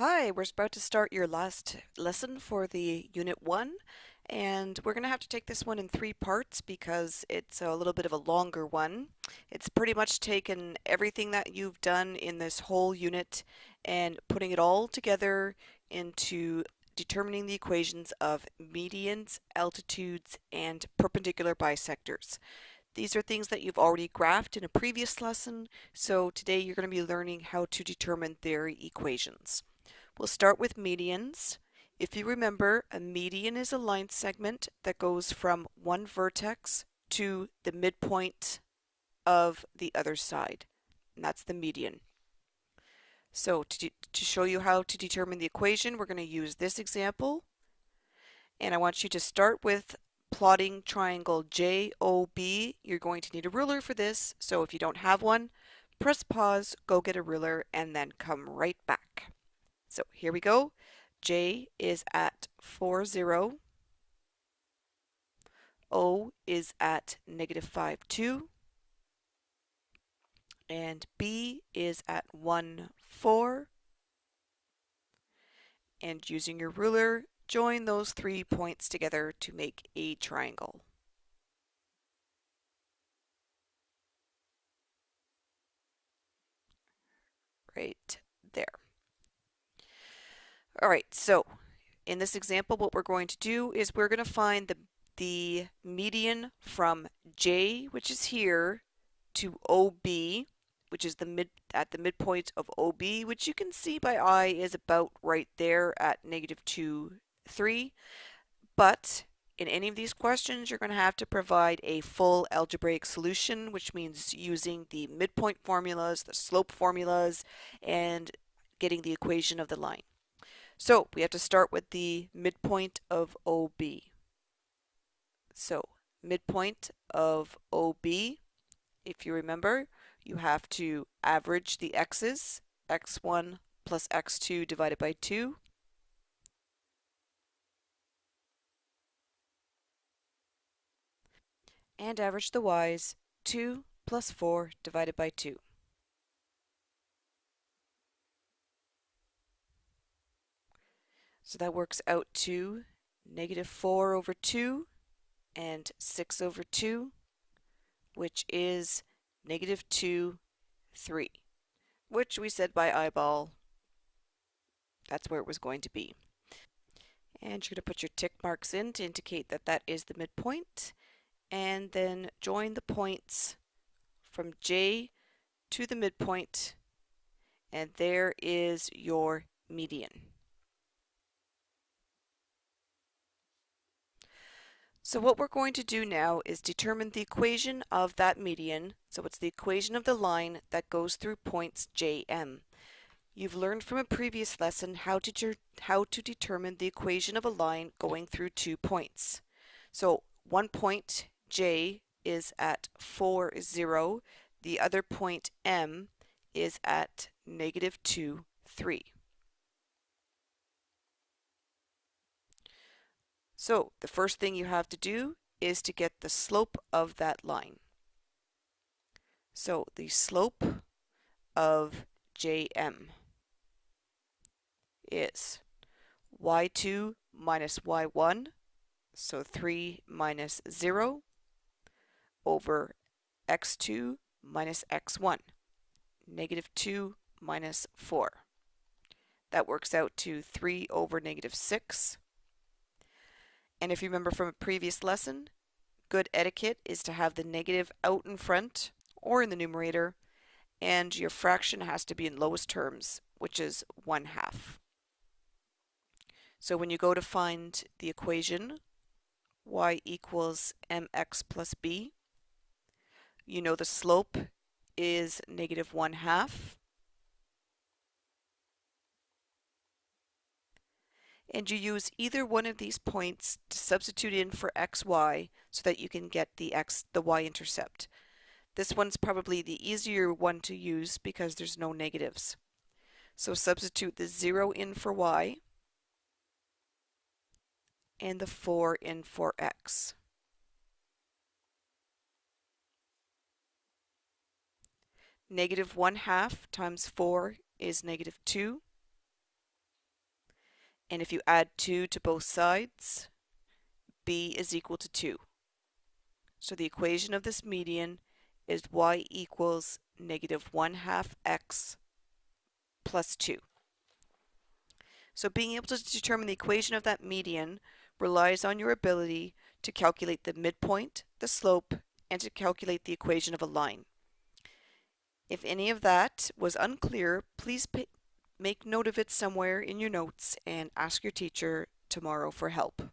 Hi, we're about to start your last lesson for the Unit 1, and we're going to have to take this one in three parts because it's a little bit of a longer one. It's pretty much taken everything that you've done in this whole unit and putting it all together into determining the equations of medians, altitudes, and perpendicular bisectors. These are things that you've already graphed in a previous lesson, so today you're going to be learning how to determine their equations. We'll start with medians. If you remember, a median is a line segment that goes from one vertex to the midpoint of the other side, and that's the median. So to show you how to determine the equation, we're going to use this example, and I want you to start with plotting triangle JOB. You're going to need a ruler for this, so if you don't have one, press pause, go get a ruler, and then come right back. So here we go. J is at 4, 0. O is at negative 5, 2. And B is at 1, 4. And using your ruler, join those 3 points together to make a triangle. Right there. All right, so in this example, what we're going to do is we're going to find the median from J, which is here, to OB, which is at the midpoint of OB, which you can see by eye is about right there at negative 2, 3. But in any of these questions, you're going to have to provide a full algebraic solution, which means using the midpoint formulas, the slope formulas, and getting the equation of the line. So we have to start with the midpoint of OB. So midpoint of OB, if you remember, you have to average the x's, x1 plus x2 divided by 2. And average the y's, 2 plus 4 divided by 2. So that works out to negative 4 over 2 and 6 over 2, which is negative 2, 3, which we said by eyeball, that's where it was going to be. And you're going to put your tick marks in to indicate that that is the midpoint. And then join the points from J to the midpoint, and there is your median. So what we're going to do now is determine the equation of that median. So it's the equation of the line that goes through points JM. You've learned from a previous lesson how to determine the equation of a line going through 2 points. So one point J is at 4, 0. The other point M is at negative 2, 3. So the first thing you have to do is to get the slope of that line. So the slope of JM is y2 minus y1, so 3 minus 0, over x2 minus x1, negative 2 minus 4. That works out to 3 over negative 6. And if you remember from a previous lesson, good etiquette is to have the negative out in front or in the numerator, and your fraction has to be in lowest terms, which is 1/2. So when you go to find the equation, y equals mx plus b, you know the slope is negative 1/2. And you use either one of these points to substitute in for xy so that you can get the y-intercept. This one's probably the easier one to use because there's no negatives. So substitute the 0 in for y and the 4 in for x. Negative 1/2 times 4 is negative 2. And if you add 2 to both sides, b is equal to 2. So the equation of this median is y equals -1/2 x plus 2. So being able to determine the equation of that median relies on your ability to calculate the midpoint, the slope, and to calculate the equation of a line. If any of that was unclear, please make note of it somewhere in your notes and ask your teacher tomorrow for help.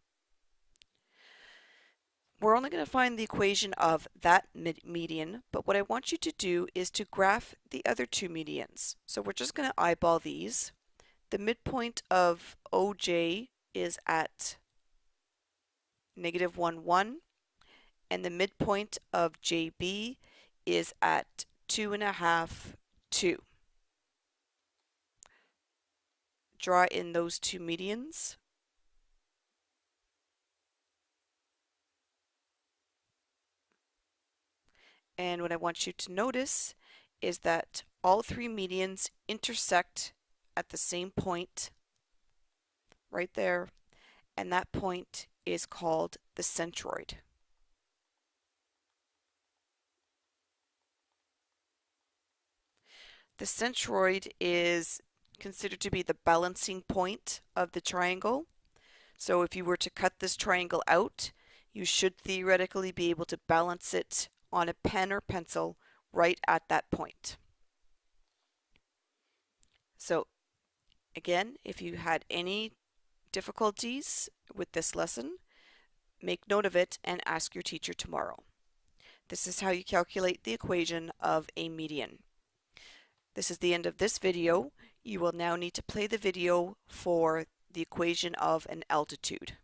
We're only going to find the equation of that median, but what I want you to do is to graph the other two medians. So we're just going to eyeball these. The midpoint of OJ is at -1, 1, and the midpoint of JB is at 2.5, 2. Draw in those two medians. And what I want you to notice is that all three medians intersect at the same point right there, and that point is called the centroid. The centroid is considered to be the balancing point of the triangle. So if you were to cut this triangle out, you should theoretically be able to balance it on a pen or pencil right at that point. So again, if you had any difficulties with this lesson, make note of it and ask your teacher tomorrow. This is how you calculate the equation of a median. This is the end of this video. You will now need to play the video for the equation of an altitude.